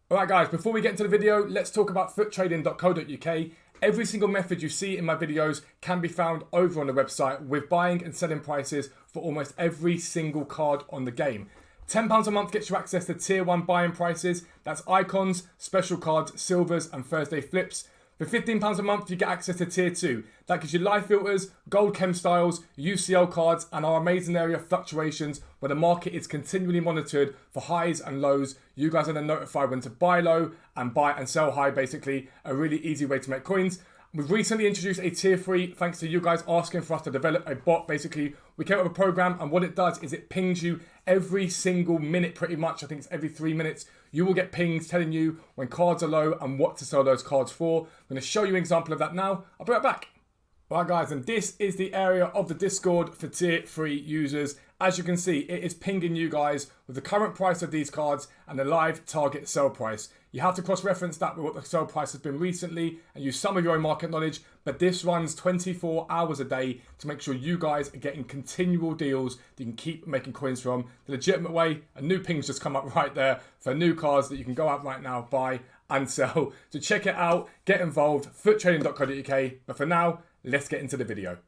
Alright guys, before we get into the video, let's talk about futtrading.co.uk. Every single method you see in my videos can be found over on the website with buying and selling prices for almost every single card on the game. £10 a month gets you access to tier 1 buying prices. That's icons, special cards, silvers and Thursday flips. For £15 a month, you get access to tier 2. That gives you live filters, gold chem styles, UCL cards, and our amazing area of fluctuations where the market is continually monitored for highs and lows. You guys are then notified when to buy low and buy and sell high, basically. A really easy way to make coins. We've recently introduced a tier 3 thanks to you guys asking for us to develop a bot. Basically, we came up with a program, and what it does is it pings you every single minute pretty much. I think it's every 3 minutes. You will get pings telling you when cards are low and what to sell those cards for. I'm going to show you an example of that now. I'll be right back. Alright guys, and this is the area of the Discord for tier 3 users. As you can see, it is pinging you guys with the current price of these cards and the live target sell price. You have to cross-reference that with what the sell price has been recently and use some of your own market knowledge, but this runs 24 hours a day to make sure you guys are getting continual deals that you can keep making coins from the legitimate way. A new ping's just come up right there for new cards that you can go out right now, buy and sell. So check it out, get involved, futtrading.co.uk. But for now, let's get into the video.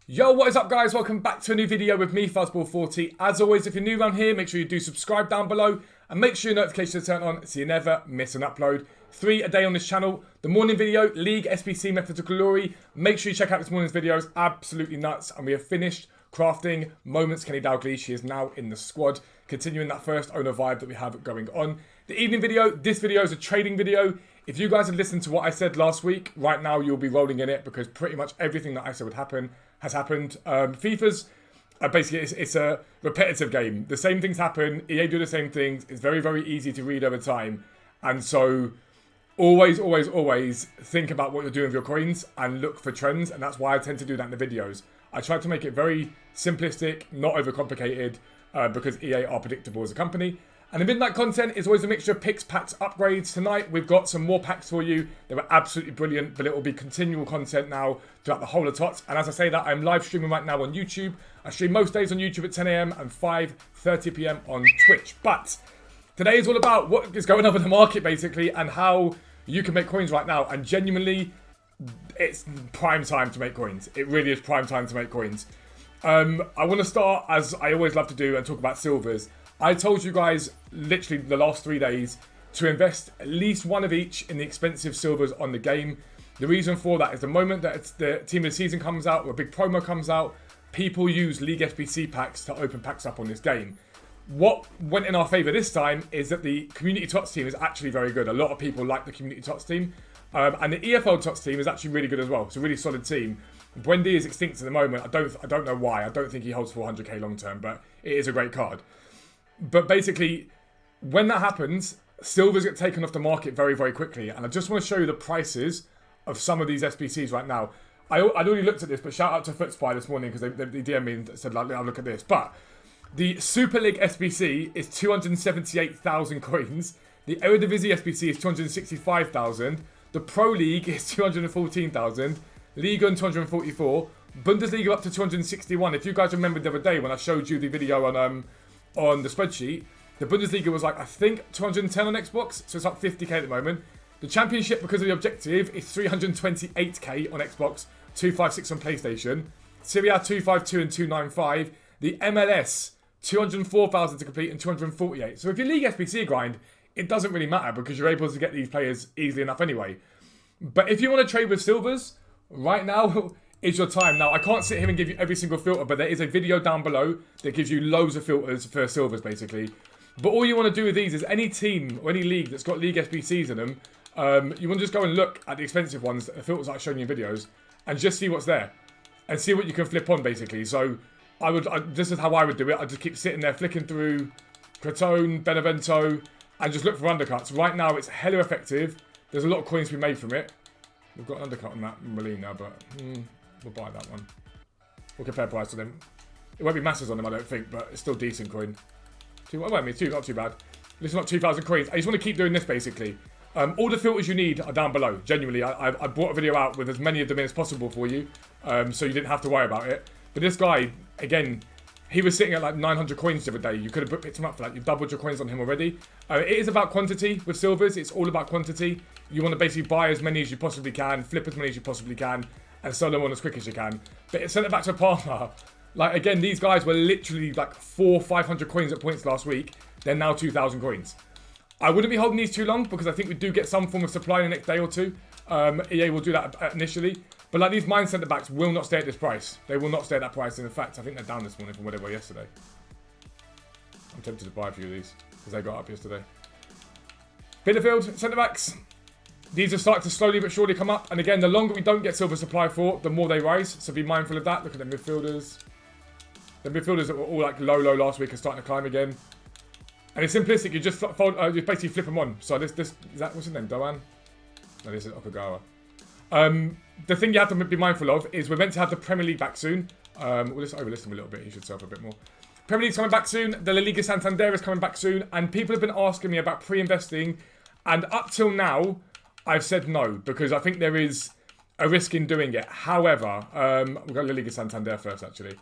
Yo, what is up guys? Welcome back to a new video with me, Fuzzball40. As always, if you're new around here, make sure you do subscribe down below and make sure your notifications are turned on so you never miss an upload. 3 a day on this channel. The morning video, League SBC Method to Glory. Make sure you check out this morning's videos, absolutely nuts. And we have finished crafting Moments Kenny Dalglish. She is now in the squad, continuing that first owner vibe that we have going on. The evening video, this video is a trading video. If you guys had listened to what I said last week, right now you'll be rolling in it because pretty much everything that I said would happen has happened. FIFA's basically it's a repetitive game. The same things happen. EA do the same things. It's very, very easy to read over time. And so always, always, always think about what you're doing with your coins and look for trends. And that's why I tend to do that in the videos. I try to make it very simplistic, not overcomplicated, because EA are predictable as a company. And the midnight content is always a mixture of picks, packs, upgrades. Tonight, we've got some more packs for you. They were absolutely brilliant, but it will be continual content now throughout the whole of TOTS. And as I say that, I'm live streaming right now on YouTube. I stream most days on YouTube at 10 AM and 5:30 PM on Twitch. But today is all about what is going on in the market, basically, and how you can make coins right now. And genuinely, it's prime time to make coins. It really is prime time to make coins. I want to start, as I always love to do, and talk about silvers. I told you guys literally the last 3 days to invest at least one of each in the expensive silvers on the game. The reason for that is the moment that it's the team of the season comes out or a big promo comes out, people use League SBC packs to open packs up on this game. What went in our favour this time is that the community TOTS team is actually very good. A lot of people like the community TOTS team. And the EFL TOTS team is actually really good as well. It's a really solid team. Bwendy is extinct at the moment. I don't know why. I don't think he holds 400k long term, but it is a great card. But basically, when that happens, silvers get taken off the market very, very quickly. And I just want to show you the prices of some of these SBCs right now. I'd already looked at this, but shout out to FootSpy this morning because they DM'd me and said, like, I'll look at this. But the Super League SBC is 278,000 coins. The Eredivisie SBC is 265,000. The Pro League is 214,000. Liga 244. Bundesliga up to 261. If you guys remember the other day when I showed you the video on the spreadsheet, the Bundesliga was like, I think 210 on Xbox, so it's like 50k at the moment. The Championship, because of the objective, is 328k on Xbox, 256 on PlayStation. Serie A 252 and 295. The MLS, 204,000 to complete and 248. So if you League SBC grind, it doesn't really matter because you're able to get these players easily enough anyway. But if you want to trade with silvers, right now is your time. Now, I can't sit here and give you every single filter, but there is a video down below that gives you loads of filters for silvers, basically. But all you want to do with these is any team or any league that's got League SBCs in them, you want to just go and look at the expensive ones, the filters that I've shown you in videos, and just see what's there. And see what you can flip on, basically. So, this is how I would do it. I'd just keep sitting there, flicking through Crotone, Benevento, and just look for undercuts. Right now, it's hella effective. There's a lot of coins to be made from it. We've got an undercut on that Molina, but we'll buy that one. We'll compare price to them. It won't be masses on them, I don't think, but it's still decent coin. Not too bad. This is not 2,000 coins. I just want to keep doing this, basically. All the filters you need are down below. Genuinely, I brought a video out with as many of them in as possible for you, so you didn't have to worry about it. But this guy, again, He was sitting at like 900 coins the other day. You could have picked him up for like, you've doubled your coins on him already. It is about quantity with silvers. It's all about quantity. You want to basically buy as many as you possibly can, flip as many as you possibly can, and sell them on as quick as you can. But send it back to Palmer. Like, again, these guys were literally like 500 coins at points last week. They're now 2,000 coins. I wouldn't be holding these too long because I think we do get some form of supply in the next day or two. EA will do that initially. But like these mine centre backs will not stay at this price. They will not stay at that price. And in fact, I think they're down this morning from where they were yesterday. I'm tempted to buy a few of these because they got up yesterday. Bitterfield, centre backs. These are starting to slowly but surely come up. And again, the longer we don't get silver supply for, the more they rise. So be mindful of that. Look at the midfielders. The midfielders that were all like low last week are starting to climb again. And it's simplistic. You just you basically flip them on. So this is that, what's his name? Doan? No, this is Okagawa. The thing you have to be mindful of is we're meant to have the Premier League back soon. We'll just overlist him a little bit. He should sell for a bit more. Premier League's coming back soon. The La Liga Santander is coming back soon. And people have been asking me about pre-investing. And up till now, I've said no. Because I think there is a risk in doing it. However, we've got La Liga Santander first, actually.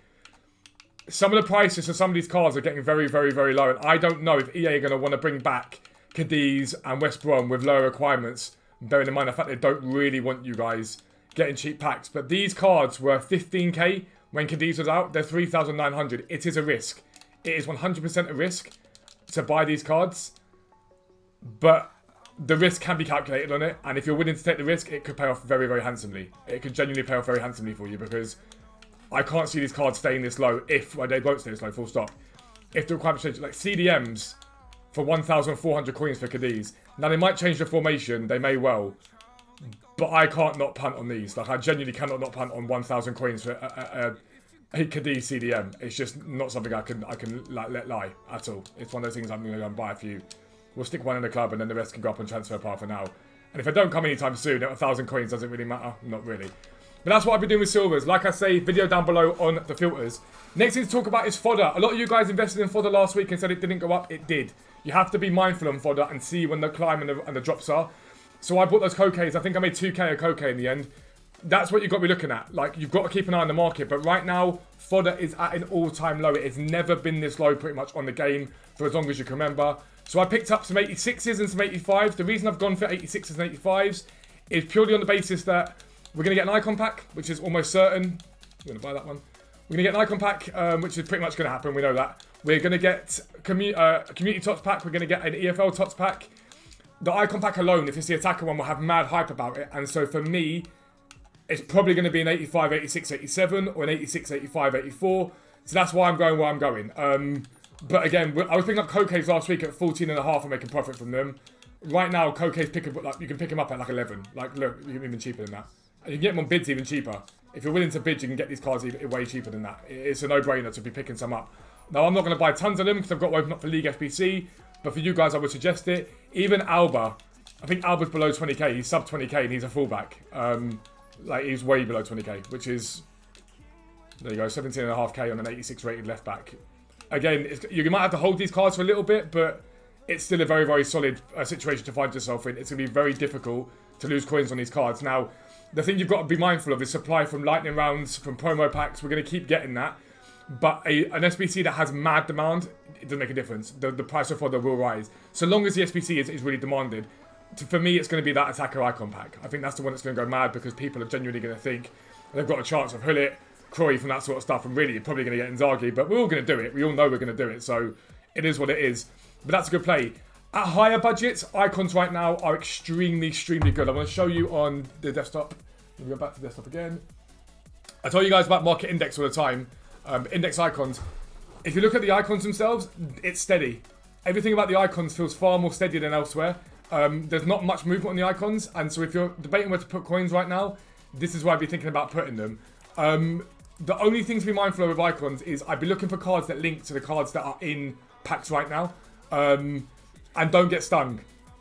Some of the prices for some of these cards are getting very, very, very low. And I don't know if EA are going to want to bring back Cadiz and West Brom with lower requirements. Bearing in mind the fact they don't really want you guys getting cheap packs. But these cards were 15k when Cadiz was out. They're 3,900. It is a risk. It is 100% a risk to buy these cards. But the risk can be calculated on it. And if you're willing to take the risk, it could pay off very, very handsomely. It could genuinely pay off very handsomely for you. Because I can't see these cards staying this low if... Well, they won't stay this low, full stop. If the requirements change. Like CDMs for 1,400 coins for Cadiz. Now, they might change the formation. They may well. But I can't not punt on these. Like, I genuinely cannot not punt on 1,000 coins for a Cadiz CDM. It's just not something I can like, let lie at all. It's one of those things I'm going to go and buy a few. We'll stick one in the club and then the rest can go up on transfer par for now. And if I don't come anytime soon, 1,000 coins doesn't really matter. Not really. But that's what I've been doing with silvers. Like I say, video down below on the filters. Next thing to talk about is Fodder. A lot of you guys invested in Fodder last week and said it didn't go up. It did. You have to be mindful on Fodder and see when the climb and the drops are. So I bought those Kokeis. I think I made 2k a Koke in the end. That's what you've got to be looking at. Like, you've got to keep an eye on the market. But right now, Fodder is at an all-time low. It has never been this low pretty much on the game for as long as you can remember. So I picked up some 86s and some 85s. The reason I've gone for 86s and 85s is purely on the basis that we're going to get an icon pack, which is almost certain. I'm going to buy that one. We're going to get an icon pack, which is pretty much going to happen. We know that. We're going to get a community TOTS pack. We're going to get an EFL TOTS pack. The icon pack alone, if it's the attacker one, will have mad hype about it. And so for me, it's probably going to be an 85, 86, 87 or an 86, 85, 84. So that's why I'm going where I'm going. But again, I was picking up Kokeis last week at 14.5 and making profit from them. Right now, Kokeis, like, you can pick them up at like 11. Like, look, you can even cheaper than that. And you can get them on bids even cheaper. If you're willing to bid, you can get these cards way cheaper than that. It's a no-brainer to be picking some up. Now, I'm not going to buy tons of them because I've got to open up for League FBC. But for you guys, I would suggest it. Even Alba. I think Alba's below 20k. He's sub 20k and he's a fullback. Like, he's way below 20k, which is... There you go, 17.5k on an 86 rated left back. Again, you might have to hold these cards for a little bit, but it's still a very, very solid situation to find yourself in. It's going to be very difficult to lose coins on these cards. Now, the thing you've got to be mindful of is supply from lightning rounds, from promo packs. We're going to keep getting that. But an SBC that has mad demand, it doesn't make a difference. The price of Fodder will rise. So long as the SBC is really demanded. For me, it's going to be that attacker icon pack. I think that's the one that's going to go mad because people are genuinely going to think they've got a chance of Hullet, Cruyff and that sort of stuff. And really, you're probably going to get Inzaghi. But we're all going to do it. We all know we're going to do it. So it is what it is. But that's a good play. At higher budgets, icons right now are extremely, extremely good. I'm going to show you on the desktop. Let me go back to the desktop again. I tell you guys about market index all the time. Index icons. If you look at the icons themselves, it's steady. Everything about the icons feels far more steady than elsewhere. There's not much movement on the icons, and so if you're debating where to put coins right now, this is where I'd be thinking about putting them. The only thing to be mindful of with icons is I'd be looking for cards that link to the cards that are in packs right now, and don't get stung.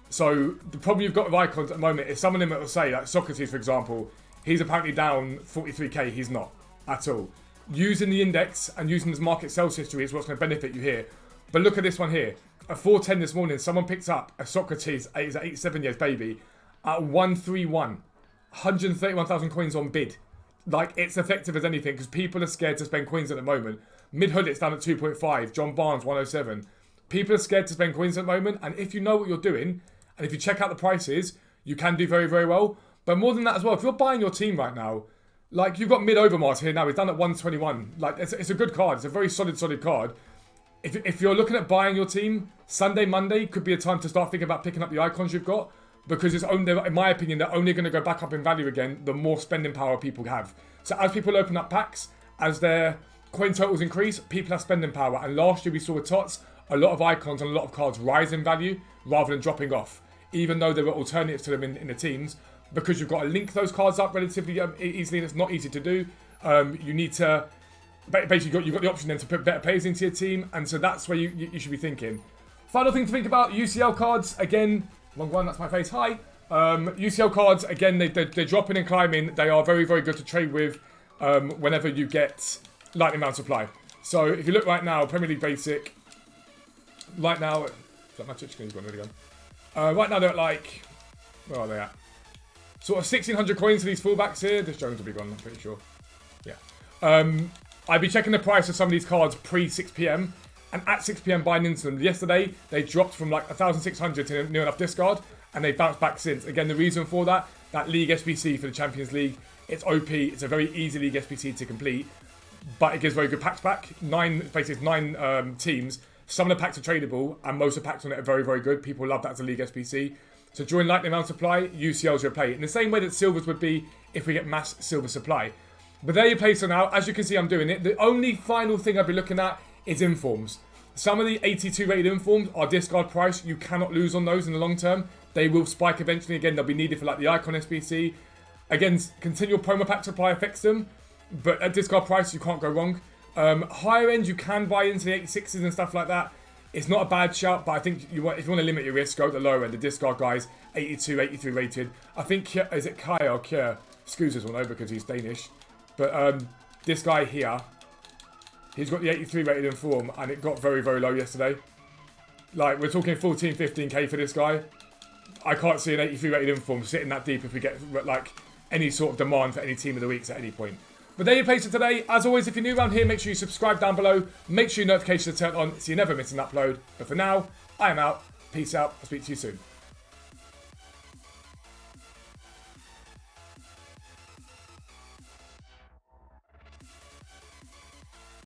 So the problem you've got with icons at the moment is some of them will say, like Socrates for example, he's apparently down 43k, he's not at all. Using the index and using this market sales history is what's going to benefit you here. But look at this one here. At 4:10 this morning, someone picked up a Socrates, he's at 87 years baby, at 131. 131,000 coins on bid. Like, it's effective as anything because people are scared to spend coins at the moment. Mid-hood, it's down at 2.5. John Barnes, 107. People are scared to spend coins at the moment, and if you know what you're doing, and if you check out the prices, you can do very, very well. But more than that as well, if you're buying your team right now, like you've got mid-Overmars here now, he's done at 121. Like, it's a good card. It's a very solid card. If you're looking at buying your team, Sunday, Monday could be a time to start thinking about picking up the icons you've got, because it's only, in my opinion, they're only going to go back up in value again the more spending power people have. So as people open up packs, as their coin totals increase, people have spending power. And last year we saw with TOTS, a lot of icons and a lot of cards rise in value rather than dropping off, even though there were alternatives to them in the teams, because you've got to link those cards up relatively easily, and it's not easy to do. You need to, basically you've got the option then to put better players into your team, and so that's where you should be thinking. Final thing to think about, UCL cards, again, wrong one, that's my face, hi. UCL cards, again, they're dropping and climbing. They are very, very good to trade with whenever you get lightning round supply. So if you look right now, Premier League Basic, right now, is that my touch screen's gone, really gone? Right now they're at like, where are they at? Sort of 1,600 coins for these fullbacks here. This Jones will be gone, I'm pretty sure. Yeah. I'd be checking the price of some of these cards pre 6 PM. And at 6 PM buying into them. Yesterday, they dropped from like 1,600 to near enough discard. And they bounced back since. Again, the reason for that League SBC for the Champions League, it's OP. It's a very easy League SBC to complete. But it gives very good packs back. Basically 9 teams. Some of the packs are tradable. And most of the packs on it are very, very good. People love that as a League SBC. So during lightning round supply, UCL's your play. In the same way that silvers would be if we get mass silver supply. But there you play. So now, as you can see, I'm doing it. The only final thing I'll be looking at is informs. Some of the 82 rated informs are discard price. You cannot lose on those in the long term. They will spike eventually. Again, they'll be needed for like the Icon SBC. Again, continual promo pack supply affects them. But at discard price, you can't go wrong. Higher end, you can buy into the 86s and stuff like that. It's not a bad shout, but I think if you want to limit your risk, go at the lower end. The discard guys, 82, 83 rated. I think, is it Kai or Kjær? Scoozers will know because he's Danish. But this guy here, he's got the 83 rated in form, and it got very, very low yesterday. Like, we're talking 14, 15k for this guy. I can't see an 83 rated in form sitting that deep if we get, like, any sort of demand for any team of the weeks at any point. But there you place it today. As always, if you're new around here, make sure you subscribe down below. Make sure your notifications are turned on so you never miss an upload. But for now, I am out. Peace out. I'll speak to you soon.